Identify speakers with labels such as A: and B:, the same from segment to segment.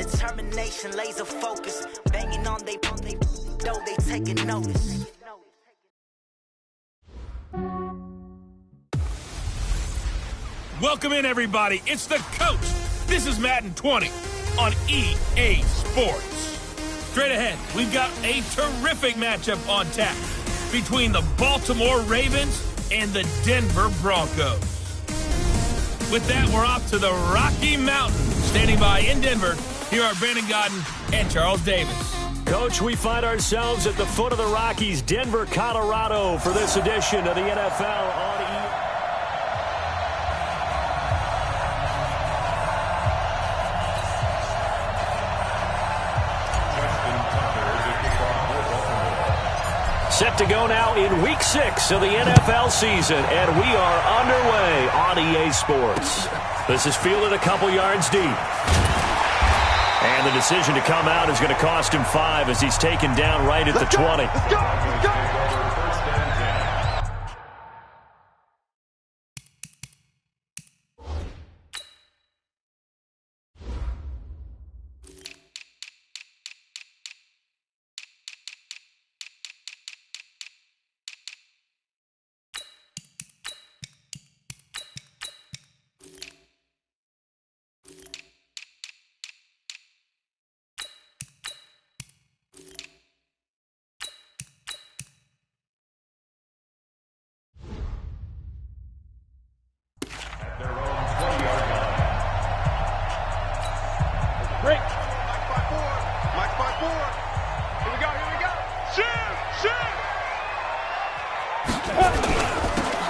A: determination, laser focus, banging on they though they taking notice.
B: Welcome in, everybody. It's the coach. This is Madden 20 on EA Sports. Straight ahead, we've got a terrific matchup on tap between the Baltimore Ravens and the Denver Broncos. With that, we're off to the Rocky Mountains. Standing by in Denver, here are Brandon Godden and Charles Davis.
C: Coach, we find ourselves at the foot of the Rockies, Denver, Colorado, for this edition of the NFL on EA. Set to go now in Week 6 of the NFL season, and we are underway on EA Sports. This is fielded a couple yards deep. And the decision to come out is going to cost him 5 as he's taken down right at the 20.
D: Let's go.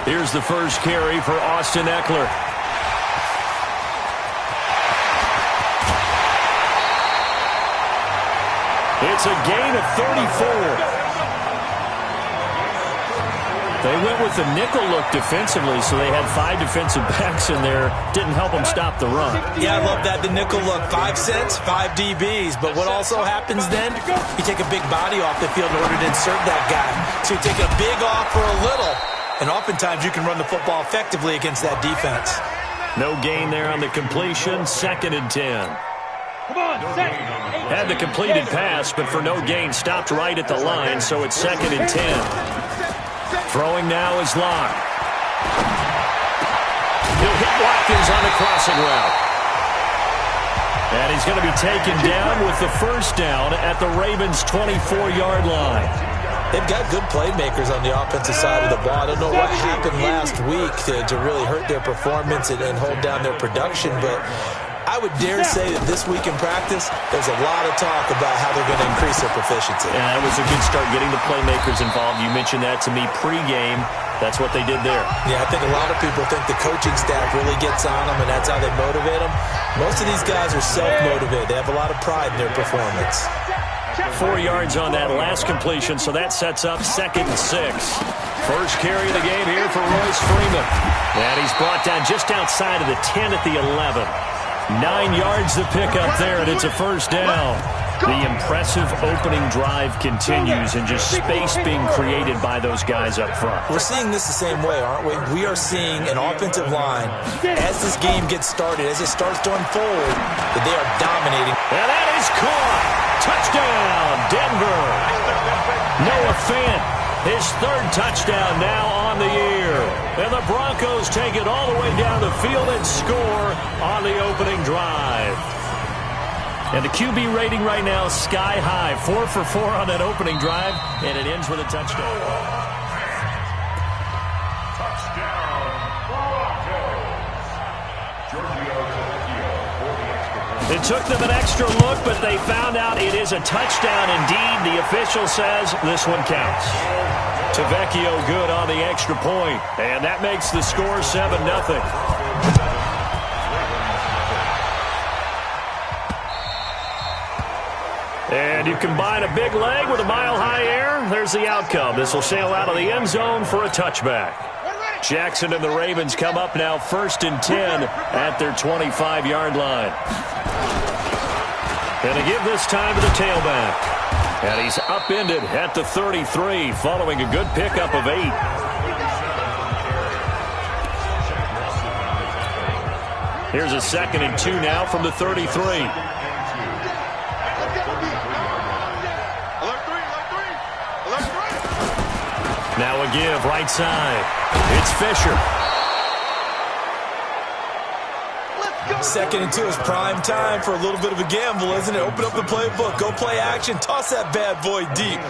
C: Here's the first carry for Austin Eckler. It's a gain of 34. They went with the nickel look defensively, so they had 5 defensive backs in there. Didn't help them stop the run.
E: Yeah, I love that, the nickel look. 5 cents, 5 DBs. But what also happens then, you take a big body off the field in order to insert that guy. So you take a big off for a little, and oftentimes you can run the football effectively against that defense.
C: No gain there on the completion, 2nd and 10.
D: Come on, set.
C: Had the completed pass, but for no gain, stopped right at the line, so it's 2nd and 10. Throwing now is Locke. He'll hit Watkins on the crossing route. And he's going to be taken down with the first down at the Ravens' 24-yard line.
E: They've got good playmakers on the offensive side of the ball. I don't know what happened last week to really hurt their performance and hold down their production, but I would dare say that this week in practice, there's a lot of talk about how they're going to increase their proficiency.
C: And that was a good start, getting the playmakers involved. You mentioned that to me pregame. That's what they did there.
E: Yeah, I think a lot of people think the coaching staff really gets on them, and that's how they motivate them. Most of these guys are self-motivated. They have a lot of pride in their performance.
C: 4 yards on that last completion, so that sets up 2nd and 6. First carry of the game here for Royce Freeman. And he's brought down just outside of the 10 at the 11. 9 yards to pick up there, and it's a first down. The impressive opening drive continues, and just space being created by those guys up front.
E: We're seeing this the same way, aren't we? We are seeing an offensive line, as this game gets started, as it starts to unfold, that they are dominating.
C: And that is caught. Touchdown, Denver. Noah Fant, his 3rd touchdown now on the year. And the Broncos take it all the way down the field and score on the opening drive. And the QB rating right now, sky high. 4 for 4 on that opening drive, and it ends with a touchdown. It took them an extra look, but they found out it is a touchdown indeed. The official says this one counts. Tavecchio good on the extra point, and that makes the score 7-0. And you combine a big leg with a mile-high air, there's the outcome. This will sail out of the end zone for a touchback. Jackson and the Ravens come up now 1st and 10 at their 25-yard line. And they give this time to the tailback. And he's upended at the 33 following a good pickup of 8. Here's a 2nd and 2 now from the 33. Now a give right side. It's Fisher.
E: Second and 2 is prime time for a little bit of a gamble, isn't it? Open up the playbook, go play action, toss that bad boy deep.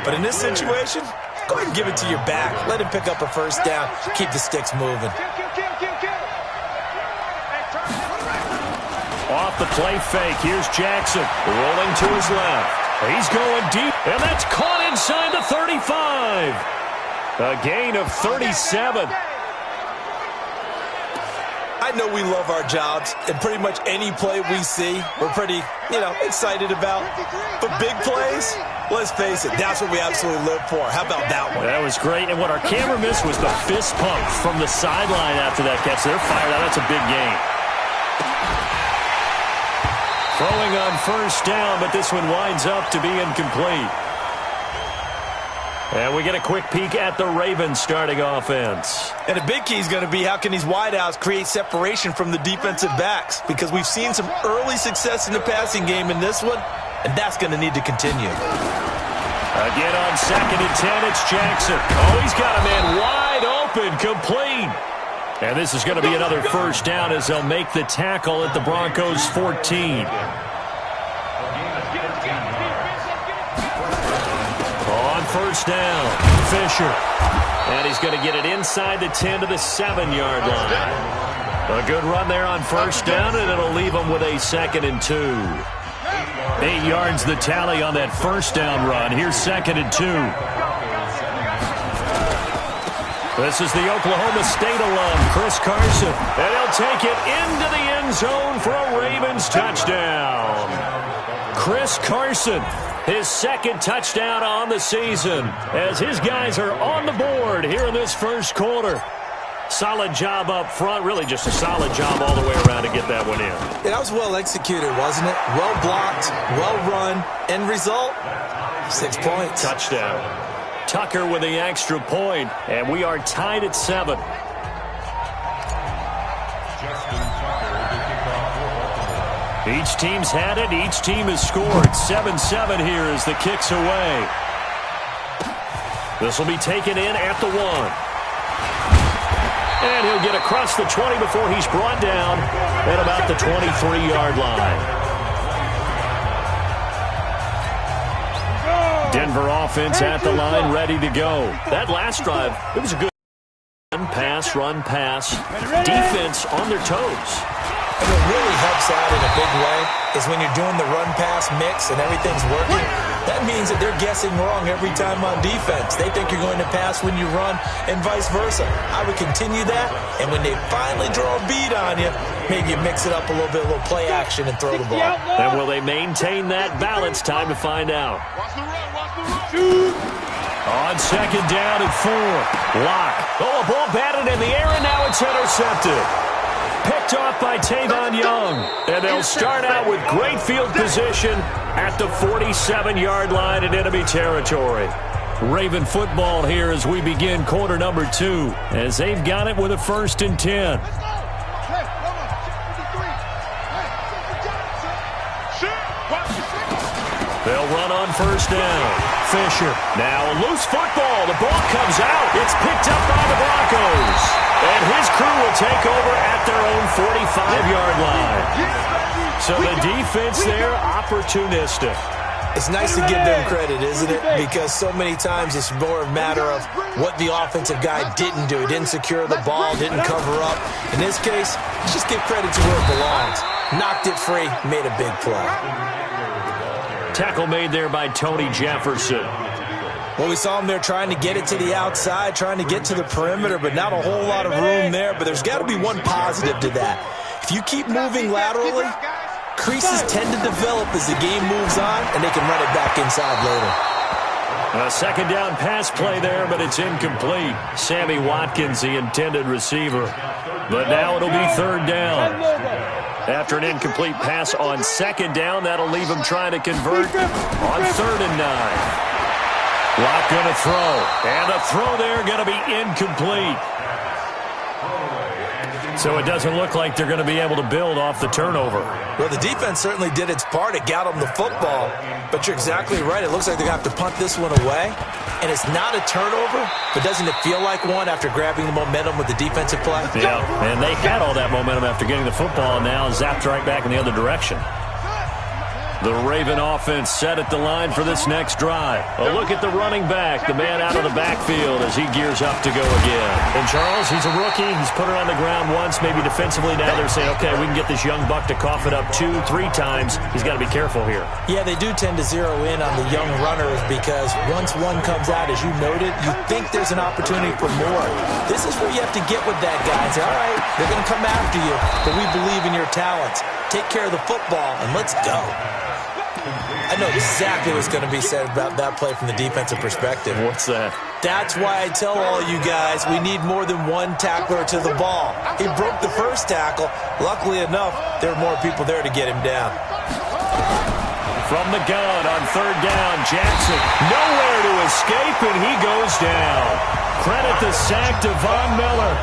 E: But in this situation, go ahead and give it to your back. Let him pick up a first down. Keep the sticks moving.
C: Off the play fake, here's Jackson, rolling to his left. He's going deep, and that's caught inside the 35. A gain of 37.
E: I know we love our jobs, and pretty much any play we see, we're pretty, excited about. But big plays, let's face it, that's what we absolutely live for. How about that one?
C: That was great, and what our camera missed was the fist pump from the sideline after that catch. They're fired out. That's a big gain. Throwing on first down, but this one winds up to be incomplete. And we get a quick peek at the Ravens starting offense.
E: And a big key is going to be how can these wideouts create separation from the defensive backs, because we've seen some early success in the passing game in this one, and that's going to need to continue.
C: Again on 2nd and 10, it's Jackson. Oh, he's got a man wide open, complete. And this is going to be another first down as they'll make the tackle at the Broncos' 14. First down, Fisher. And he's going to get it inside the 10 to the 7-yard line. A good run there on first down, and it'll leave him with a 2nd and 2. 8 yards the tally on that first down run. Here's 2nd and 2. This is the Oklahoma State alum, Chris Carson. And he'll take it into the end zone for a Ravens touchdown. Chris Carson, his 2nd touchdown on the season, as his guys are on the board here in this first quarter. Solid job up front, really just a solid job all the way around to get that one in.
E: Yeah, that was well executed, wasn't it? Well blocked, well run. End result, 6 points.
C: Touchdown. Tucker with the extra point, and we are tied at 7. Each team's had it. Each team has scored. 7-7 here as the kick's away. This will be taken in at the 1. And he'll get across the 20 before he's brought down at about the 23-yard line. Denver offense at the line, ready to go. That last drive, it was a good run pass. Defense on their toes.
E: And what really helps out in a big way is when you're doing the run-pass mix and everything's working, that means that they're guessing wrong every time on defense. They think you're going to pass when you run and vice versa. I would continue that, and when they finally draw a bead on you, maybe you mix it up a little bit, a little play action, and throw the ball.
C: And will they maintain that balance? Time to find out. On 2nd down and 4. Lock. Oh, a ball batted in the air, and now it's intercepted. Picked off by Tavon Young. And they'll start out with great field position at the 47-yard line in enemy territory. Raven football here as we begin quarter number 2, as they've got it with a 1st and 10. They'll run on first down. Fisher. Now a loose football. The ball comes out. It's picked up by the Broncos. And his crew will take over at their own 45-yard line. So the defense there, opportunistic.
E: It's nice to give them credit, isn't it? Because so many times it's more a matter of what the offensive guy didn't do. He didn't secure the ball, didn't cover up. In this case, just give credit to where it belongs. Knocked it free, made a big play.
C: Tackle made there by Tony Jefferson.
E: Well, we saw him there trying to get it to the outside, trying to get to the perimeter, but not a whole lot of room there. But there's got to be one positive to that. If you keep moving laterally, creases tend to develop as the game moves on, and they can run it back inside later.
C: A 2nd down pass play there, but it's incomplete. Sammy Watkins, the intended receiver. But now it'll be 3rd down. After an incomplete pass on 2nd down, that'll leave him trying to convert on 3rd and 9. Lock going to throw. And the throw there going to be incomplete. So it doesn't look like they're going to be able to build off the turnover.
E: Well, the defense certainly did its part. It got them the football. But you're exactly right. It looks like they're going to have to punt this one away. and it's not a turnover, but doesn't it feel like one after grabbing the momentum with the defensive play?
C: Yeah, and they had all that momentum after getting the football, and now zapped right back in the other direction. The Raven offense set at the line for this next drive. A look at the running back, the man out of the backfield as he gears up to go again. And Charles, he's a rookie. He's put it on the ground once, maybe defensively. Now they're saying, okay, we can get this young buck to cough it up 2-3 times. He's got to be careful here.
E: Yeah, they do tend to zero in on the young runners because once one comes out, as you noted, you think there's an opportunity for more. This is where you have to get with that guy and say, all right, they're going to come after you, but we believe in your talents. Take care of the football, and let's go. I know exactly what's going to be said about that play from the defensive perspective.
C: What's that?
E: That's why I tell all you guys we need more than one tackler to the ball. He broke the first tackle. Luckily enough, there were more people there to get him down.
C: From the gun on third down, Jackson nowhere to escape, and he goes down. Credit the sack to Von Miller.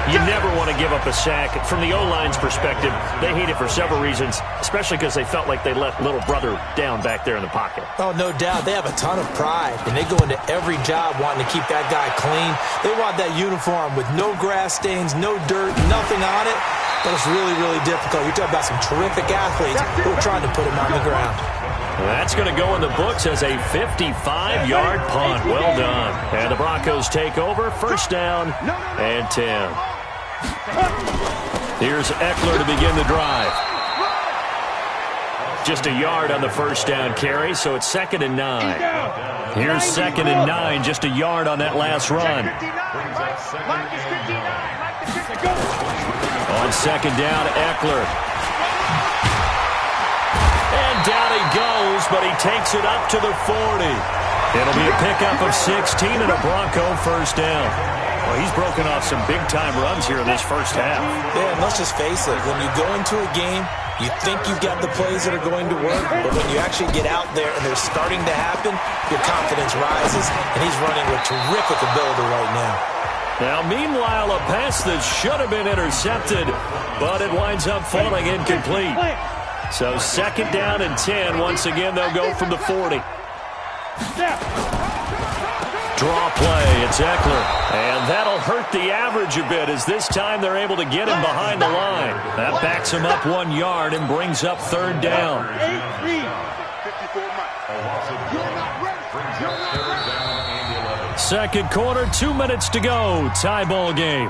C: You never want to give up a sack. From the O-line's perspective, they hate it for several reasons, especially because they felt like they let little brother down back there in the pocket.
E: Oh, no doubt. They have a ton of pride, and they go into every job wanting to keep that guy clean. They want that uniform with no grass stains, no dirt, nothing on it. But it's really, really difficult. You're talking about some terrific athletes who are trying to put him on the ground.
C: That's going to go in the books as a 55-yard punt. Well done. And the Broncos take over. First down and 10. Here's Eckler to begin the drive. Just a yard on the first down carry, so it's 2nd and 9. Here's 2nd and 9, just a yard on that last run. On 2nd down, Eckler. And down he goes, but he takes it up to the 40. It'll be a pickup of 16 and a Bronco first down. Well, he's broken off some big-time runs here in this first half.
E: Yeah, and let's just face it. When you go into a game, you think you've got the plays that are going to work, but when you actually get out there and they're starting to happen, your confidence rises, and he's running with terrific ability right now.
C: Now, meanwhile, a pass that should have been intercepted, but it winds up falling incomplete. So 2nd down and 10. Once again, they'll go from the 40. Draw play, it's Eckler. And that'll hurt the average a bit as this time they're able to get him behind the line. That backs him up 1 yard and brings up 3rd down. Second quarter, 2 minutes to go. Tie ball game.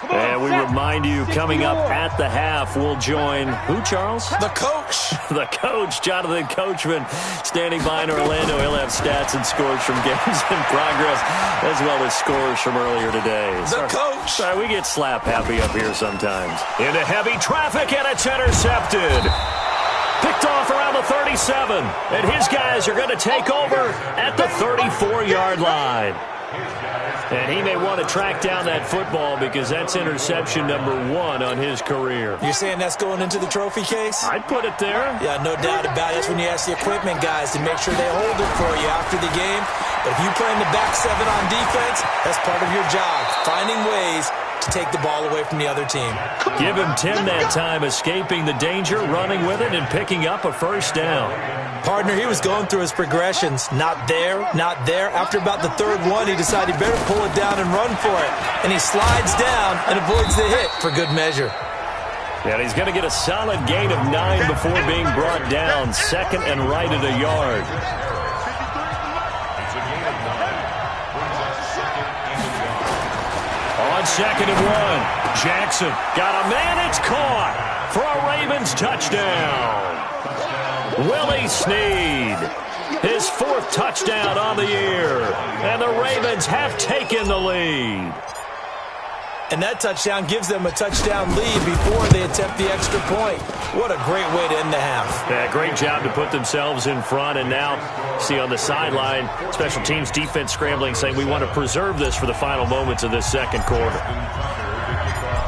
C: And we remind you, coming up at the half, we'll join who, Charles?
E: The coach.
C: The coach, Jonathan Coachman, standing by in Orlando. He'll have stats and scores from games in progress, as well as scores from earlier today.
E: The coach.
C: Sorry, we get slap happy up here sometimes. Into heavy traffic, and it's intercepted. Picked off around the 37, and his guys are going to take over at the 34-yard line. And he may want to track down that football because that's interception number 1 on his career.
E: You're saying that's going into the trophy case?
C: I'd put it there.
E: Yeah, no doubt about it. That's when you ask the equipment guys to make sure they hold it for you after the game. But if you play in the back 7 on defense, that's part of your job, finding ways to take the ball away from the other team.
C: Give him 10 that time, escaping the danger, running with it, and picking up a first down.
E: Partner, he was going through his progressions. Not there, not there. After about the 3rd one, he decided he better pull it down and run for it. And he slides down and avoids the hit for good measure.
C: And he's going to get a solid gain of 9 before being brought down. 2nd and right at a yard. On 2nd and 1, Jackson got a man. It's caught for a Ravens touchdown. Willie Snead, his 4th touchdown on the year, and the Ravens have taken the lead.
E: And that touchdown gives them a touchdown lead before they attempt the extra point. What a great way to end the half.
C: Yeah, great job to put themselves in front, and now see on the sideline, special teams defense scrambling, saying we want to preserve this for the final moments of this second quarter.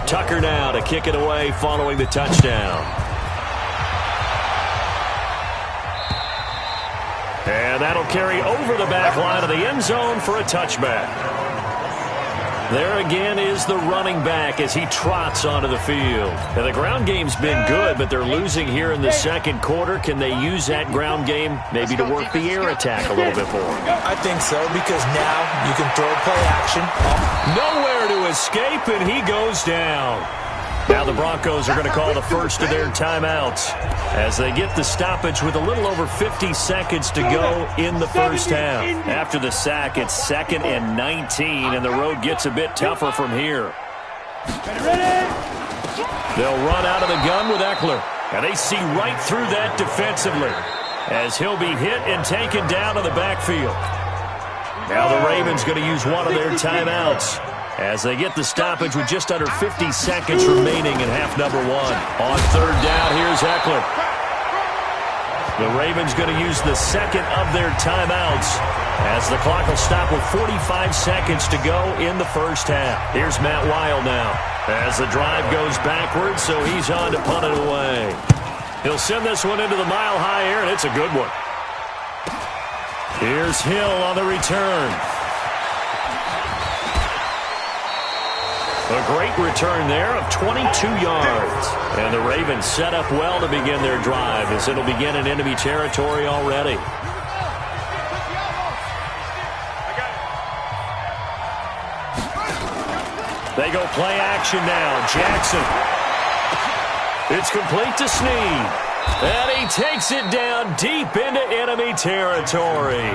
C: Tucker now to kick it away following the touchdown. And that'll carry over the back line of the end zone for a touchback. There again is the running back as he trots onto the field. Now, the ground game's been good, but they're losing here in the second quarter. Can they use that ground game maybe to work the air attack a little bit more?
E: I think so, because now you can throw play action.
C: Nowhere to escape, and he goes down. Now the Broncos are going to call the first of their timeouts as they get the stoppage with a little over 50 seconds to go in the first half. After the sack, it's 2nd and 19, and the road gets a bit tougher from here. They'll run out of the gun with Eckler, and they see right through that defensively as he'll be hit and taken down to the backfield. Now the Ravens going to use one of their timeouts as they get the stoppage with just under 50 seconds remaining in half number 1. On third down, here's Eckler. The Ravens going to use the second of their timeouts as the clock will stop with 45 seconds to go in the first half. Here's Matt Weil now as the drive goes backwards, so he's on to punt it away. He'll send this one into the mile-high air, and it's a good one. Here's Hill on the return. A great return there of 22 yards. And the Ravens set up well to begin their drive as it'll begin in enemy territory already. They go play action now. Jackson. It's complete to Snead. And he takes it down deep into enemy territory.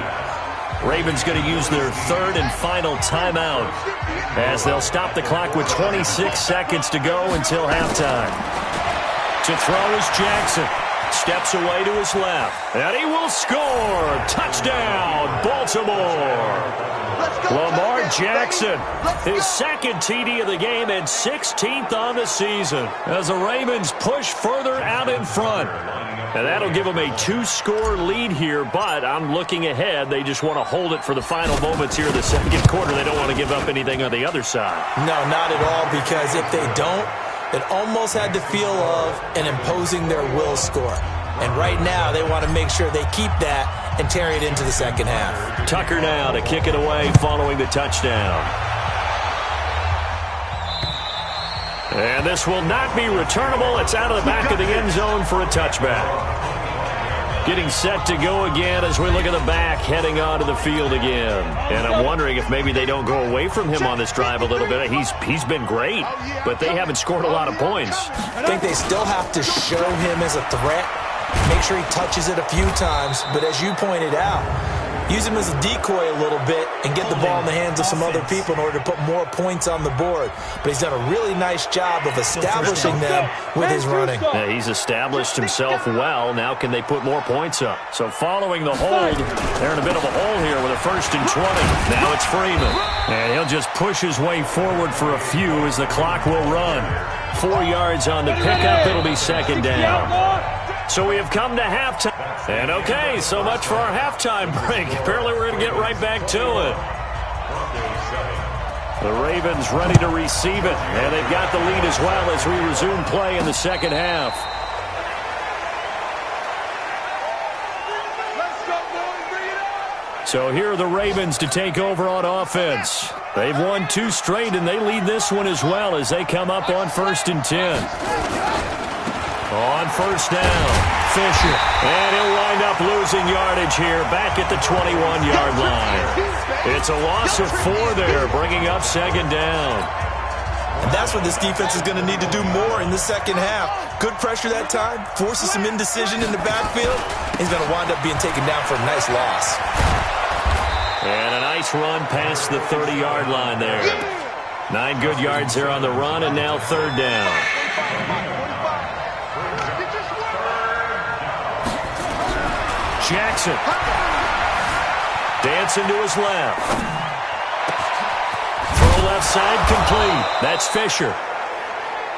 C: Ravens going to use their third and final timeout as they'll stop the clock with 26 seconds to go until halftime. To throw is Jackson. Steps away to his left. And he will score. Touchdown, Baltimore. Lamar Jackson, his second TD of the game and 16th on the season as the Ravens push further out in front. And that'll give them a 2-score lead here, but I'm looking ahead. They just want to hold it for the final moments here in the second quarter. They don't want to give up anything on the other side.
E: No, not at all, because if they don't, it almost had the feel of an imposing their will score. And right now, they want to make sure they keep that and carry it into the second half.
C: Tucker now to kick it away following the touchdown. And this will not be returnable. It's out of the back of the end zone for a touchback. Getting set to go again as we look at the back heading onto the field again. And I'm wondering if maybe they don't go away from him on this drive a little bit. He's been great, but they haven't scored a lot of points.
E: I think they still have to show him as a threat. Make sure he touches it a few times. But as you pointed out, use him as a decoy a little bit and get the ball in the hands of some other people in order to put more points on the board. But he's done a really nice job of establishing them with his running.
C: Yeah, he's established himself well. Now can they put more points up? So following the hold, they're in a bit of a hole here with a 1st and 20. Now it's Freeman. And he'll just push his way forward for a few as the clock will run. 4 yards on the pickup. It'll be 2nd down. So we have come to halftime. And okay, so much for our halftime break. Apparently we're going to get right back to it. The Ravens ready to receive it. And they've got the lead as well as we resume play in the second half. So here are the Ravens to take over on offense. They've won 2 straight, and they lead this one as well as they come up on 1st and 10. On 1st down, Fisher. And he'll wind up losing yardage here back at the 21-yard line. It's a loss of 4 there, bringing up 2nd down.
E: And that's what this defense is going to need to do more in the second half. Good pressure that time, forces some indecision in the backfield. He's going to wind up being taken down for a nice loss.
C: And a nice run past the 30-yard line there. 9 good yards there on the run, and now 3rd down. Jackson. Dancing to his left. Throw left side complete. That's Fisher.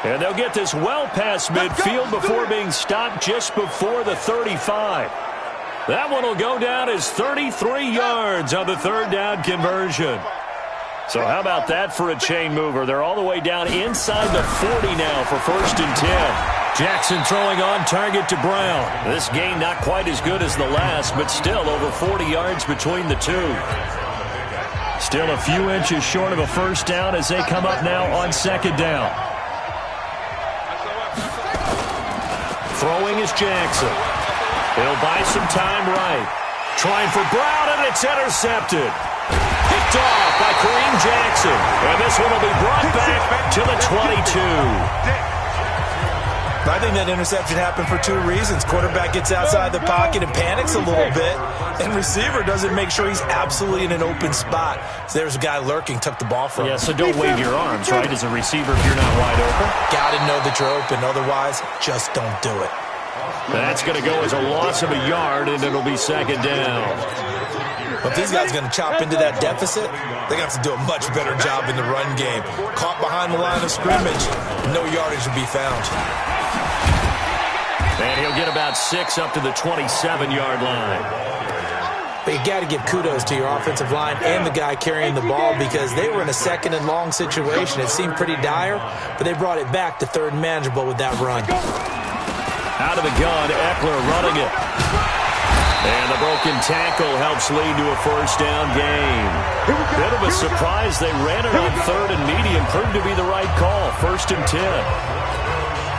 C: And they'll get this well past midfield before being stopped just before the 35. That one will go down as 33 yards on the 3rd down conversion. So how about that for a chain mover? They're all the way down inside the 40 now for 1st and 10. Jackson throwing on target to Brown. This gain not quite as good as the last, but still over 40 yards between the two. Still a few inches short of a first down as they come up now on second down. Throwing is Jackson. He'll buy some time right. Trying for Brown, and it's intercepted. Picked off by Kareem Jackson. And this one will be brought back to the 22.
E: I think that interception happened for two reasons. Quarterback gets outside the pocket and panics a little bit, and receiver doesn't make sure he's absolutely in an open spot. So there's a guy lurking, took the ball from him.
C: Yeah, so don't wave your arms, right, as a receiver if you're not wide open.
E: Got to know that you're open. Otherwise, just don't do it.
C: That's going to go as a loss of a yard, and it'll be second down.
E: But if these guys are going to chop into that deficit, they're going to have to do a much better job in the run game. Caught behind the line of scrimmage, no yardage to be found.
C: And he'll get about 6 up to the 27-yard line.
E: But you got to give kudos to your offensive line and the guy carrying the ball because they were in a second and long situation. It seemed pretty dire, but they brought it back to third and manageable with that run.
C: Out of the gun, Eckler running it. And the broken tackle helps lead to a first down gain. Bit of a surprise. They ran it on third and medium. Proved to be the right call. 1st and 10.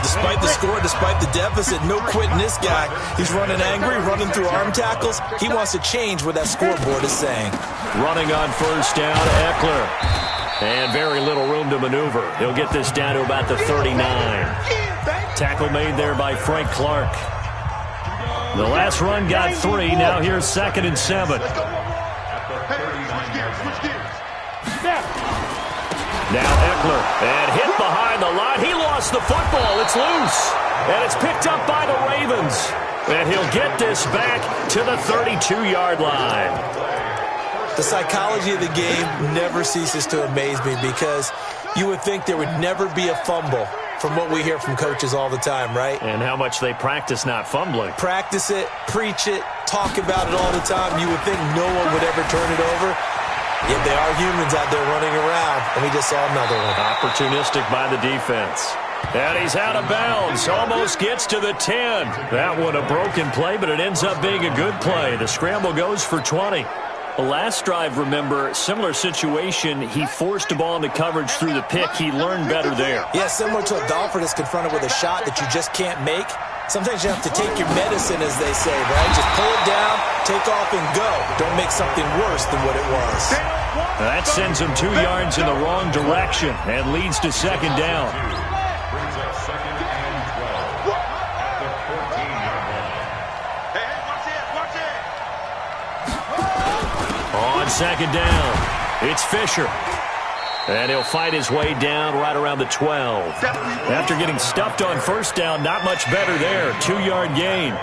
E: Despite the score, despite the deficit, no quitting this guy. He's running angry, running through arm tackles. He wants to change what that scoreboard is saying.
C: Running on first down, Eckler. And very little room to maneuver. He'll get this down to about the 39. Tackle made there by Frank Clark. The last run got 3. Now here's 2nd and 7. Now Eckler, and hit behind the line. He lost the football. It's loose. And it's picked up by the Ravens. And he'll get this back to the 32-yard line.
E: The psychology of the game never ceases to amaze me because you would think there would never be a fumble from what we hear from coaches all the time, right?
C: And how much they practice not fumbling.
E: Practice it, preach it, talk about it all the time. You would think no one would ever turn it over. Yet they are humans out there running around, and we just saw another one.
C: Opportunistic by the defense. And he's out of bounds. Almost gets to the 10. That one a broken play, but it ends up being a good play. The scramble goes for 20. The last drive, remember, similar situation. He forced the ball into coverage through the pick. He learned better there.
E: Yeah, similar to a golfer that's confronted with a shot that you just can't make. Sometimes you have to take your medicine, as they say, right? Just pull it down, take off, and go. Don't make something worse than what it was.
C: That sends him 2 yards in the wrong direction and leads to second down. On second down, it's Fisher. And he'll fight his way down right around the 12. After getting stuffed on first down, not much better there. 2-yard gain.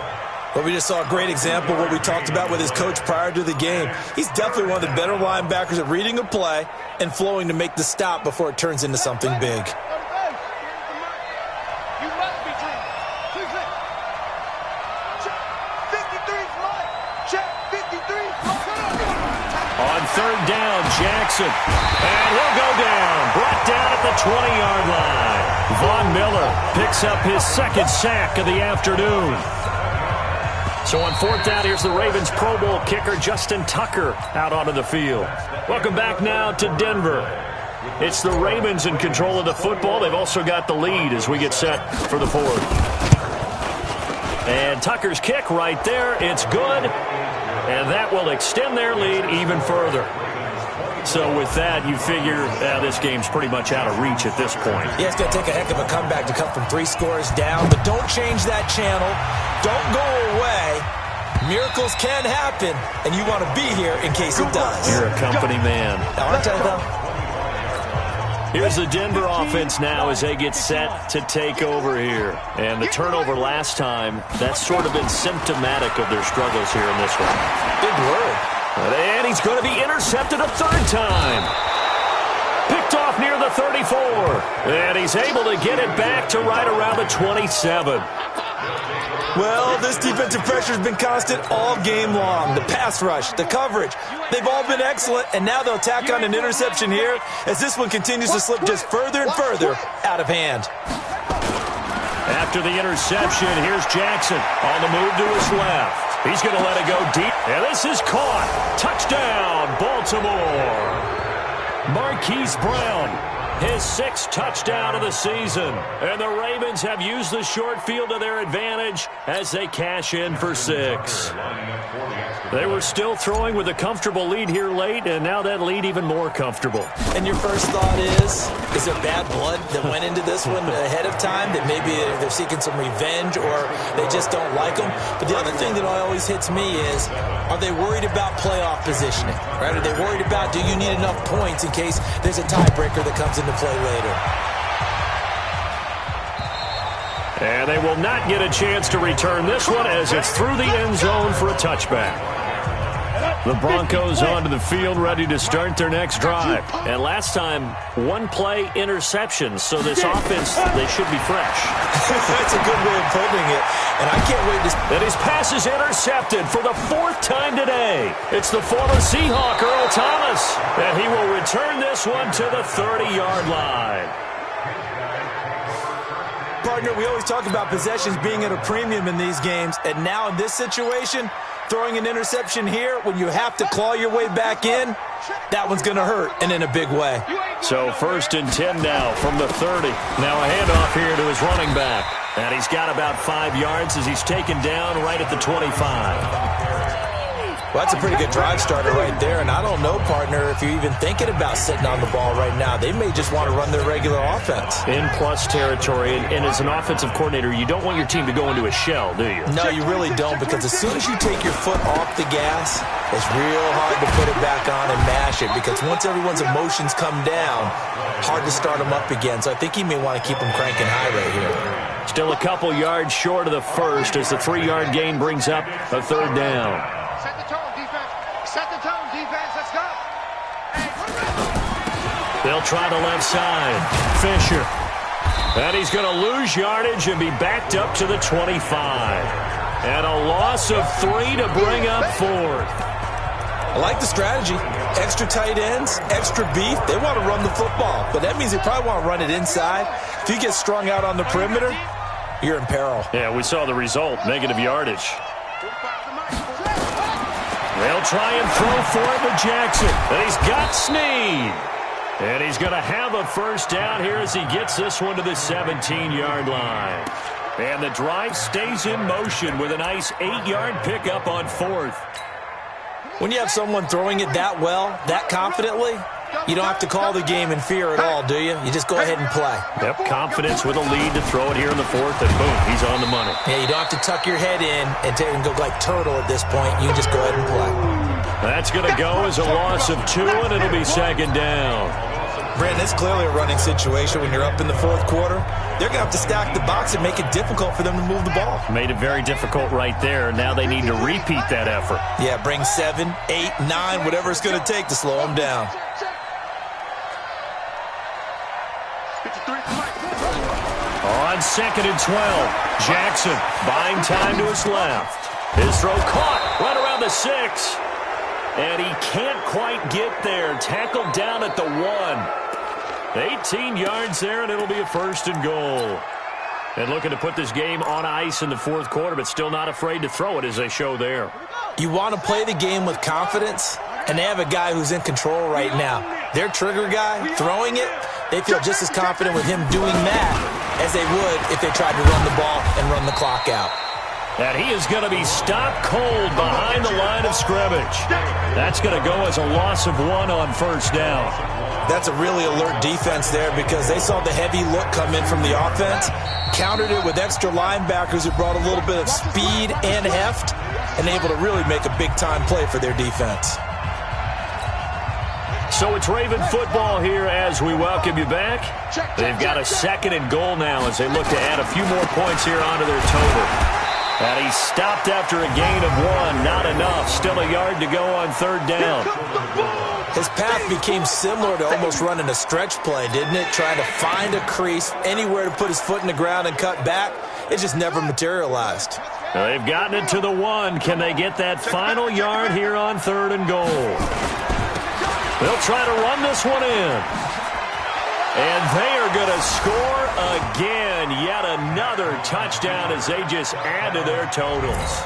E: Well, we just saw a great example of what we talked about with his coach prior to the game. He's definitely one of the better linebackers at reading a play and flowing to make the stop before it turns into something big.
C: On third down, Jackson. And he'll go down. Brought down at the 20-yard line. Von Miller picks up his 2nd sack of the afternoon. So on 4th down, here's the Ravens Pro Bowl kicker, Justin Tucker, out onto the field. Welcome back now to Denver. It's the Ravens in control of the football. They've also got the lead as we get set for the 4th. And Tucker's kick right there. It's good. And that will extend their lead even further. So with that, you figure this game's pretty much out of reach at this point.
E: Yeah, it's going to take a heck of a comeback to come from 3 scores down. But don't change that channel. Don't go away. Miracles can happen, and you want to be here in case it does.
C: You're a company man.
E: Aren't I, though?
C: Here's the Denver offense now as they get set to take over here. And the turnover last time, that's sort of been symptomatic of their struggles here in this one.
E: Big word.
C: And he's going to be intercepted a 3rd time. Picked off near the 34. And he's able to get it back to right around the 27.
E: Well, this defensive pressure has been constant all game long. The pass rush, the coverage, they've all been excellent, and now they'll tack on an interception here as this one continues to slip just further and further out of hand.
C: after the interception. Here's Jackson on the move to his left. He's going to let it go deep. And this is caught. Touchdown, Baltimore. Marquise Brown, his 6th touchdown of the season. And the Ravens have used the short field to their advantage as they cash in for 6. They were still throwing with a comfortable lead here late, and now that lead even more comfortable.
E: And your first thought is there bad blood that went into this one ahead of time, that maybe they're seeking some revenge or they just don't like them? But the other thing that always hits me is, are they worried about playoff positioning? Right? Are they worried about, do you need enough points in case there's a tiebreaker that comes into play later?
C: And they will not get a chance to return this one as it's through the end zone for a touchback. The Broncos onto the field, ready to start their next drive. And last time, 1-play interception, so this offense, they should be fresh.
E: That's a good way of putting it, and I can't wait to...
C: And his pass is intercepted for the 4th time today. It's the former Seahawk, Earl Thomas, and he will return this one to the 30-yard line.
E: Partner, we always talk about possessions being at a premium in these games, and now in this situation, throwing an interception here when you have to claw your way back in, that one's going to hurt, and in a big way.
C: So 1st and 10 now from the 30. Now a handoff here to his running back. And he's got about 5 yards as he's taken down right at the 25.
E: Well, that's a pretty good drive starter right there, and I don't know, partner, if you're even thinking about sitting on the ball right now. They may just want to run their regular offense.
C: In plus territory, and as an offensive coordinator, you don't want your team to go into a shell, do you?
E: No, you really don't, because as soon as you take your foot off the gas, it's real hard to put it back on and mash it, because once everyone's emotions come down, hard to start them up again. So I think he may want to keep them cranking high right here.
C: Still a couple yards short of the first as the 3-yard gain brings up a 3rd down.
D: Set the tone, defense. Set the tone, defense. Let's go.
C: They'll try the left side. Fisher. And he's going to lose yardage and be backed up to the 25. And a loss of 3 to bring up 4th.
E: I like the strategy. Extra tight ends, extra beef. They want to run the football, but that means they probably want to run it inside. If you get strung out on the perimeter, you're in peril.
C: Yeah, we saw the result, negative yardage. They'll try and throw for it with Jackson. And he's got Snead. And he's going to have a 1st down here as he gets this one to the 17-yard line. And the drive stays in motion with a nice 8-yard pickup on 4th.
E: When you have someone throwing it that well, that confidently, you don't have to call the game in fear at all, do you? You just go ahead and play.
C: Yep, confidence with a lead to throw it here in the 4th, and boom, he's on the money.
E: Yeah, you don't have to tuck your head in and go like turtle at this point. You just go ahead and play.
C: That's going to go as a loss of 2, and it'll be 2nd down.
E: Brandon, it's clearly a running situation when you're up in the 4th quarter. They're going to have to stack the box and make it difficult for them to move the ball.
C: Made it very difficult right there. Now they need to repeat that effort.
E: Yeah, bring 7, 8, 9, whatever it's going to take to slow them down.
C: On 2nd and 12, Jackson buying time to his left. His throw caught right around the 6. And he can't quite get there. Tackled down at the 1. 18 yards there, and it'll be a 1st and goal. And looking to put this game on ice in the 4th quarter, but still not afraid to throw it as they show there.
E: You want to play the game with confidence, and they have a guy who's in control right now. Their trigger guy, throwing it, they feel just as confident with him doing that as they would if they tried to run the ball and run the clock out.
C: And he is going to be stopped cold behind the line of scrimmage. That's going to go as a loss of 1 on 1st down.
E: That's a really alert defense there because they saw the heavy look come in from the offense, countered it with extra linebackers who brought a little bit of speed and heft, and able to really make a big-time play for their defense.
C: So it's Raven football here as we welcome you back. They've got a 2nd and goal now as they look to add a few more points here onto their total. And he's stopped after a gain of 1. Not enough. Still a yard to go on 3rd down.
E: His path became similar to almost running a stretch play, didn't it? Trying to find a crease, anywhere to put his foot in the ground and cut back. It just never materialized.
C: Now they've gotten it to the 1. Can they get that final yard here on 3rd and goal? They'll try to run this one in. And they are going to score again. Yet another touchdown as they just add to their totals.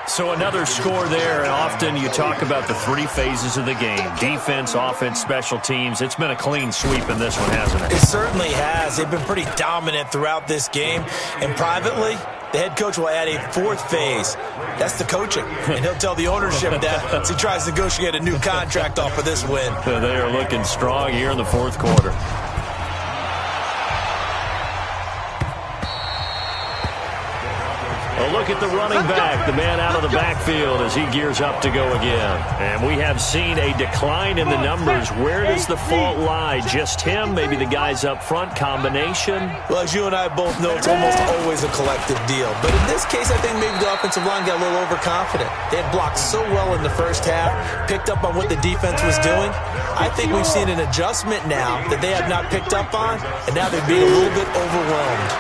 C: So another score there, and often you talk about the three phases of the game. Defense, offense, special teams. It's been a clean sweep in this one, hasn't it?
E: It certainly has. They've been pretty dominant throughout this game. And privately, the head coach will add a fourth phase. That's the coaching. And he'll tell the ownership that as he tries to negotiate a new contract off of this win.
C: They are looking strong here in the fourth quarter. A look at the running back, the man out of the backfield as he gears up to go again. And we have seen a decline in the numbers. Where does the fault lie? Just him? Maybe the guys up front? Combination?
E: Well, as you and I both know, it's almost always a collective deal. But in this case, I think maybe the offensive line got a little overconfident. They had blocked so well in the first half, picked up on what the defense was doing. I think we've seen an adjustment now that they have not picked up on, and now they're being a little bit overwhelmed.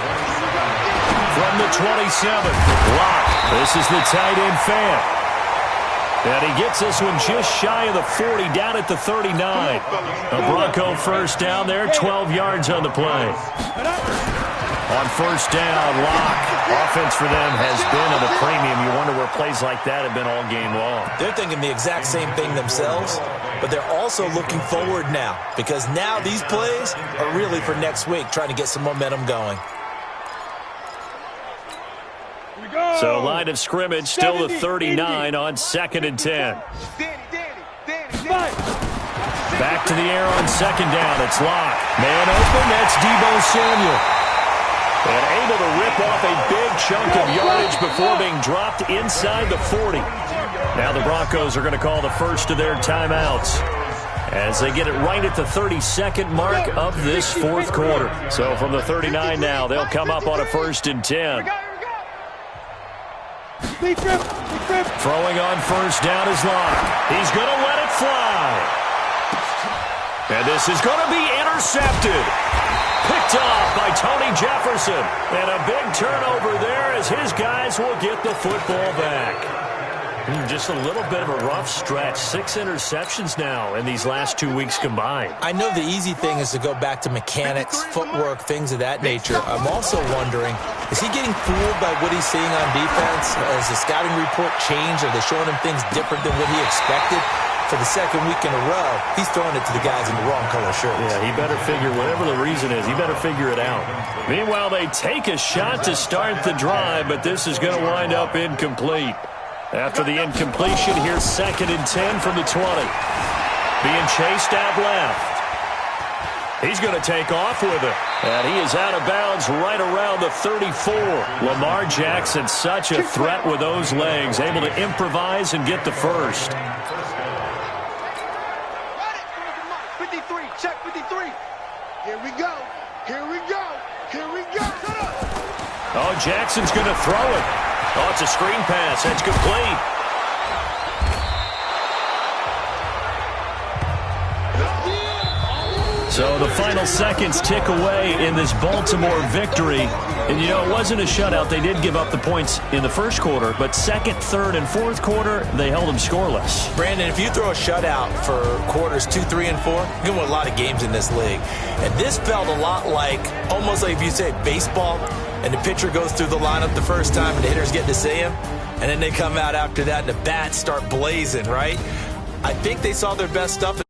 C: From the 27, Locke. This is the tight end fan. And he gets this one just shy of the 40, down at the 39. A Bronco first down there, 12 yards on the play. On first down, Locke. Offense for them has been at a premium. You wonder where plays like that have been all game long.
E: They're thinking the exact same thing themselves, but they're also looking forward now because now these plays are really for next week, trying to get some momentum going.
C: So line of scrimmage, still the 39 on 2nd and 10. Back to the air on 2nd down. It's Locke. Man open, that's Deebo Samuel. And able to rip off a big chunk of yardage before being dropped inside the 40. Now the Broncos are going to call the first of their timeouts as they get it right at the 32nd mark of this fourth quarter. So from the 39 now, they'll come up on a 1st and 10. Throwing on first down is Locke. He's going to let it fly. And this is going to be intercepted. Picked off by Tony Jefferson. And a big turnover there as his guys will get the football back. Just a little bit of a rough stretch. 6 interceptions now in these last 2 weeks combined.
E: I know the easy thing is to go back to mechanics, footwork, things of that nature. I'm also wondering, is he getting fooled by what he's seeing on defense? Has the scouting report changed? Are they showing him things different than what he expected? For the second week in a row, he's throwing it to the guys in the wrong color shirts.
C: Yeah, he better figure, whatever the reason is, he better figure it out. Meanwhile, they take a shot to start the drive, but this is going to wind up incomplete. After the incompletion, here's 2nd and 10 from the 20. Being chased out left. He's going to take off with it. And he is out of bounds right around the 34. Lamar Jackson, such a threat with those legs, able to improvise and get the first.
D: 53, check 53. Here we go. Here we go. Here we go.
C: Oh, Jackson's going to throw it. Oh, it's a screen pass. That's complete. So the final seconds tick away in this Baltimore victory. And, you know, it wasn't a shutout. They did give up the points in the first quarter, but second, third, and fourth quarter, they held them scoreless.
E: Brandon, if you throw a shutout for quarters 2, 3, and 4, you're going to win a lot of games in this league. And this felt a lot like, almost like if you say baseball, and the pitcher goes through the lineup the first time and the hitters get to see him, and then they come out after that and the bats start blazing, right? I think they saw their best stuff.